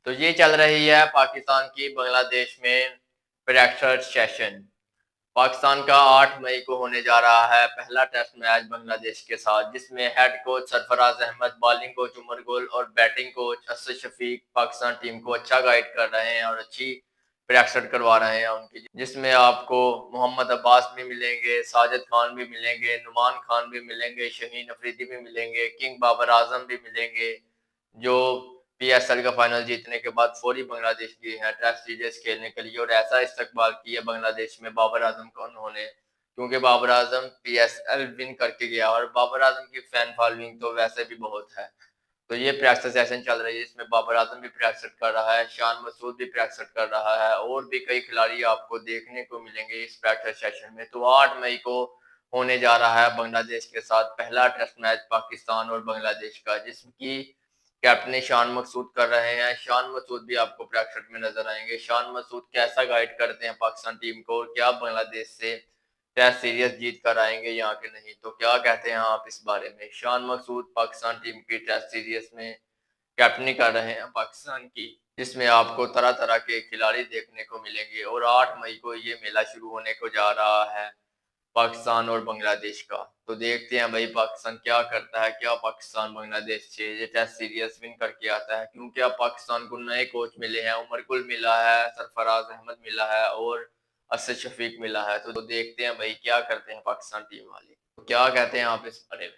तो ये चल रही है पाकिस्तान की बांग्लादेश में प्रैक्टिस सेशन। पाकिस्तान का 8 मई को होने जा रहा है पहला टेस्ट मैच बांग्लादेश के साथ, जिसमें head coach Sarfaraz Ahmed, bowling coach Umar Gul और batting coach Asad Shafiq Pakistan team को अच्छा गाइड कर रहे हैं और अच्छी प्रैक्टिस करवा रहे हैं उनकी, जिसमें आपको मोहम्मद अब्बास भी मिलेंगे, साजिद खान भी मिलेंगे, नुमान खान भी मिलेंगे, शहीन अफरीदी भी मिलेंगे, किंग बाबर आजम भी मिलेंगे, जो पीएसएल का फाइनल जीतने के बाद फौरी बांग्लादेश गए हैं टेस्ट सीरीज खेलने के लिए और ऐसा इस्तकबाल किया बांग्लादेश में बाबर आजम का उन्होंने, क्योंकि बाबर आजम पीएसएल विन करके गया और बाबर आजम की फैन फॉलोइंग तो वैसे भी बहुत है। तो ये प्रैक्टिस सेशन चल रही है, इसमें बाबर आजम भी प्रैक्टिस कर रहा है, शान मसूद भी प्रैक्टिस कर रहा है और भी कई खिलाड़ी आपको देखने को मिलेंगे इस प्रैक्टिस सेशन में। तो 8 मई को होने जा रहा है बांग्लादेश के साथ पहला टेस्ट मैच पाकिस्तान और बांग्लादेश का, जिसकी कैप्टन शान मकसूद कर रहे हैं। शान मसूद भी आपको प्रैक्टिस में नजर आएंगे। शान मसूद कैसा गाइड करते हैं पाकिस्तान टीम को और क्या बांग्लादेश से टेस्ट सीरीज जीत कर आएंगे यहाँ के नहीं, तो क्या कहते हैं आप इस बारे में? शान मकसूद पाकिस्तान टीम की टेस्ट सीरीज में कैप्टनी कर रहे हैं पाकिस्तान की, जिसमें आपको तरह तरह के खिलाड़ी देखने को मिलेंगे और 8 मई को ये मेला शुरू होने को जा रहा है पाकिस्तान और बांग्लादेश का। तो देखते हैं भाई पाकिस्तान क्या करता है, क्या पाकिस्तान बांग्लादेश से ये टेस्ट सीरीज विन करके आता है, क्योंकि अब पाकिस्तान को नए कोच मिले हैं, उमर गुल मिला है, सरफराज अहमद मिला है और असद शफीक मिला है। तो देखते हैं भाई क्या करते हैं पाकिस्तान टीम वाले, तो क्या कहते हैं आप इस बारे में?